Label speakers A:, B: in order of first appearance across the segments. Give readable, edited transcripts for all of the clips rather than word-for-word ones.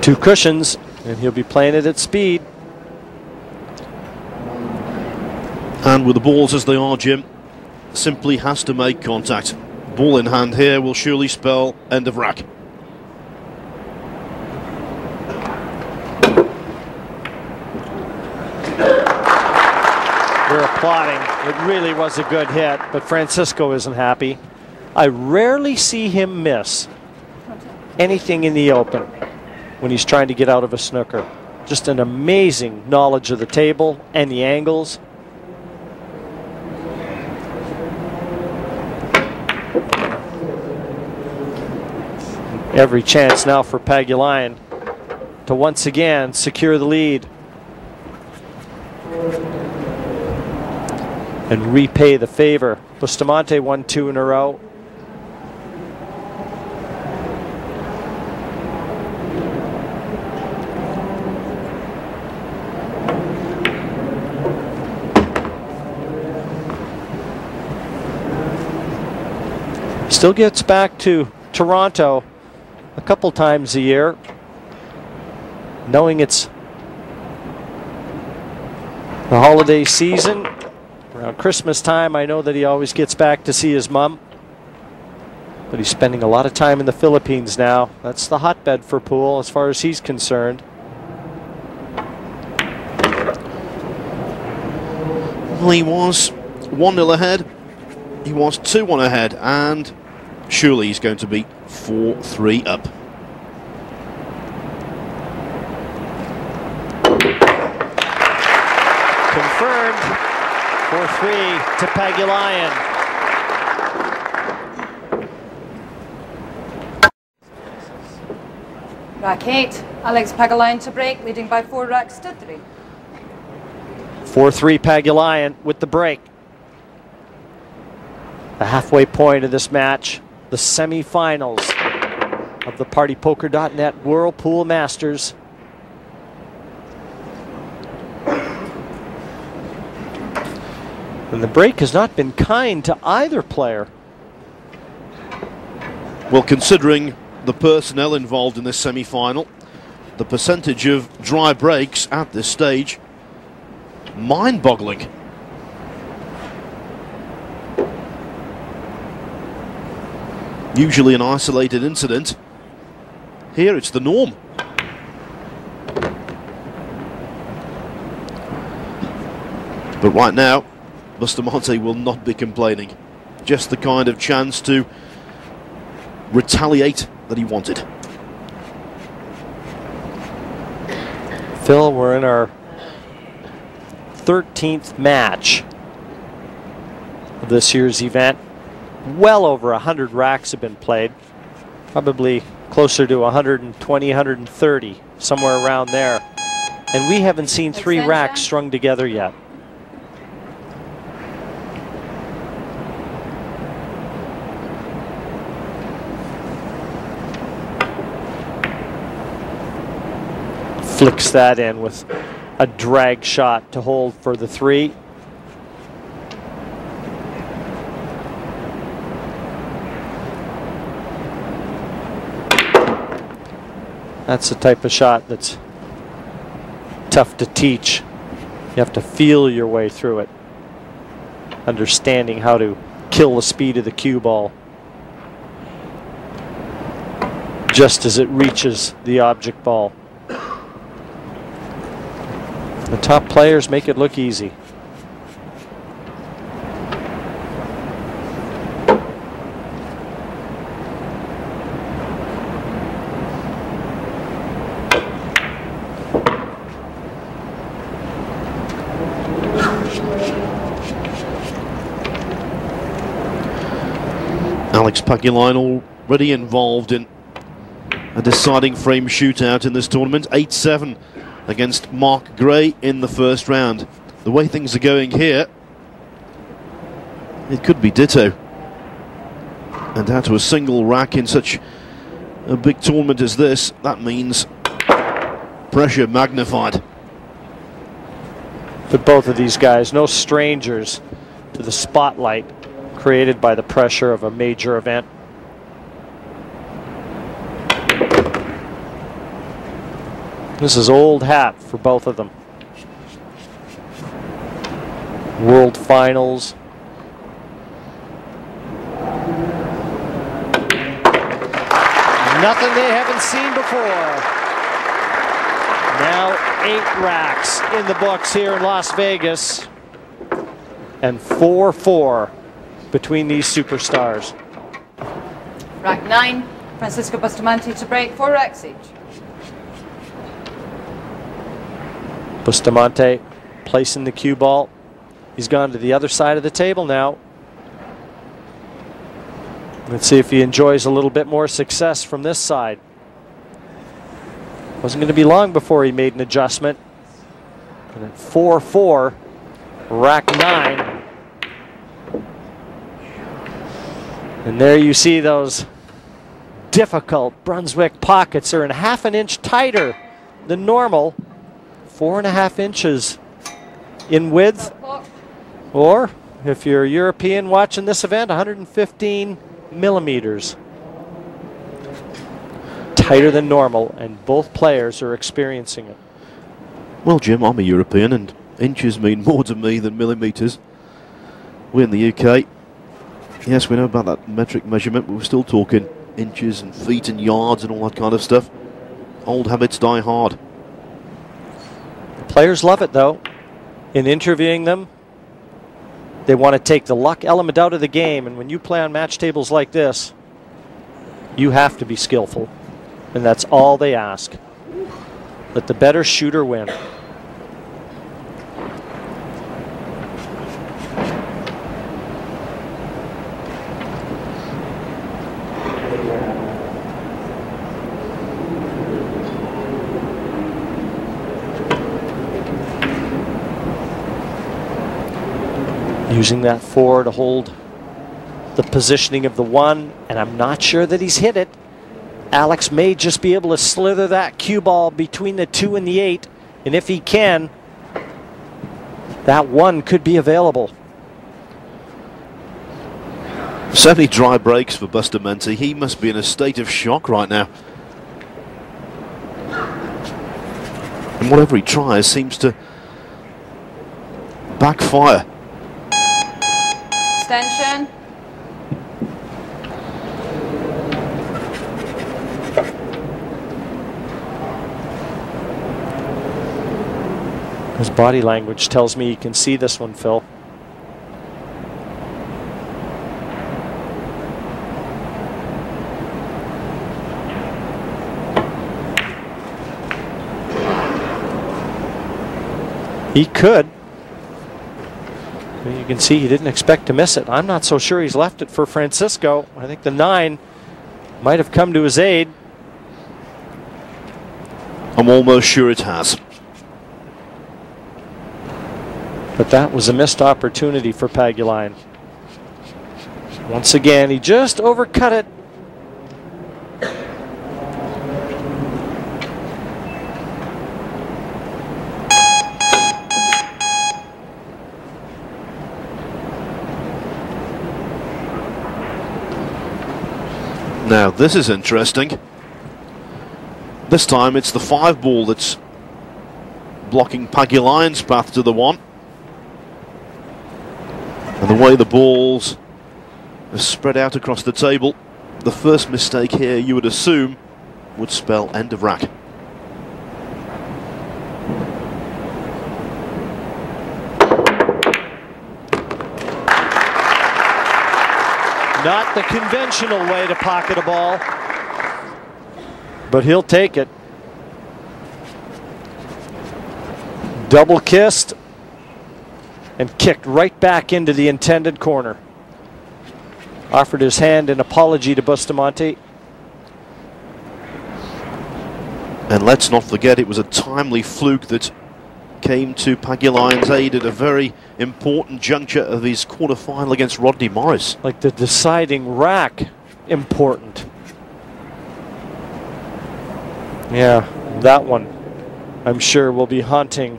A: Two cushions, and he'll be playing it at speed.
B: And with the balls as they are, Jim, simply has to make contact. Ball in hand here will surely spell end of rack.
A: We're applauding. It really was a good hit, but Francisco isn't happy. I rarely see him miss anything in the open when he's trying to get out of a snooker. Just an amazing knowledge of the table and the angles. Every chance now for Pagulayan to once again secure the lead and repay the favor. Bustamente won 2 in a row. Still gets back to Toronto a couple times a year, knowing it's the holiday season. Around Christmas time, I know that he always gets back to see his mom, but he's spending a lot of time in the Philippines now. That's the hotbed for pool as far as he's concerned.
B: Well, he was 1-0 ahead, he was 2-1 ahead, and surely he's going to be 4-3 up.
A: Confirmed. 4-3 to Pagulayan.
C: Rack 8, Alex Pagulayan to break, leading by 4 racks to 3.
A: 4-3 Pagulayan with the break. The halfway point of this match, the semi-finals of the PartyPoker.net Whirlpool Masters. And the break has not been kind to either player.
B: Well, considering the personnel involved in this semi-final, the percentage of dry breaks at this stage, mind-boggling. Usually an isolated incident. Here it's the norm. But right now, Bustamente will not be complaining. Just the kind of chance to retaliate that he wanted.
A: Phil, we're in our 13th match of this year's event. Well over 100 racks have been played. Probably closer to 120, 130, somewhere around there. And we haven't seen 3 racks strung together yet. Flicks that in with a drag shot to hold for the 3. That's the type of shot that's tough to teach. You have to feel your way through it, understanding how to kill the speed of the cue ball just as it reaches the object ball. The top players make it look easy.
B: Alex Pagulayan already involved in a deciding frame shootout in this tournament. 8-7 against Mark Gray in the first round. The way things are going here, it could be ditto. And down to a single rack in such a big tournament as this, that means pressure magnified.
A: But both of these guys, no strangers to the spotlight created by the pressure of a major event. This is old hat for both of them. World Finals. Nothing they haven't seen before. Now 8 racks in the books here in Las Vegas. And 4-4 between these superstars.
C: Rack 9, Francisco Bustamente to break, 4 racks each.
A: Bustamente placing the cue ball. He's gone to the other side of the table now. Let's see if he enjoys a little bit more success from this side. Wasn't going to be long before he made an adjustment. And at 4-4, rack 9. And there you see those difficult Brunswick pockets are in half an inch tighter than normal. 4.5 inches in width. Or, if you're a European watching this event, 115 millimeters. Tighter than normal, and both players are experiencing it.
B: Well, Jim, I'm a European, and inches mean more to me than millimeters. We're in the UK. Yes, we know about that metric measurement, but we're still talking inches and feet and yards and all that kind of stuff. Old habits die hard.
A: The players love it, though. In interviewing them, they want to take the luck element out of the game, and when you play on match tables like this, you have to be skillful, and that's all they ask. Let the better shooter win. Using that 4 to hold the positioning of the 1, and I'm not sure that he's hit it. Alex may just be able to slither that cue ball between the 2 and the 8, and if he can, that 1 could be available.
B: So many dry breaks for Bustamente. He must be in a state of shock right now. And whatever he tries seems to backfire.
C: Extension.
A: His body language tells me he can see this one, Phil. He could. You can see he didn't expect to miss it. I'm not so sure he's left it for Francisco. I think the 9 might have come to his aid.
B: I'm almost sure it has.
A: But that was a missed opportunity for Pagulayan. Once again, he just overcut it.
B: Now this is interesting. This time it's the 5 ball that's blocking Pagulayan's path to the 1. And the way the balls are spread out across the table, the first mistake here you would assume would spell end of rack.
A: Not the conventional way to pocket a ball, but he'll take it. Double kissed and kicked right back into the intended corner. Offered his hand in apology to Bustamente.
B: And let's not forget it was a timely fluke that came to Pagulayan's aid at a very important juncture of his quarterfinal against Rodney Morris.
A: Like the deciding rack important. Yeah, that one I'm sure will be haunting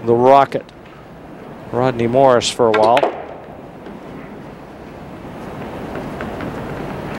A: the Rocket, Rodney Morris, for a while.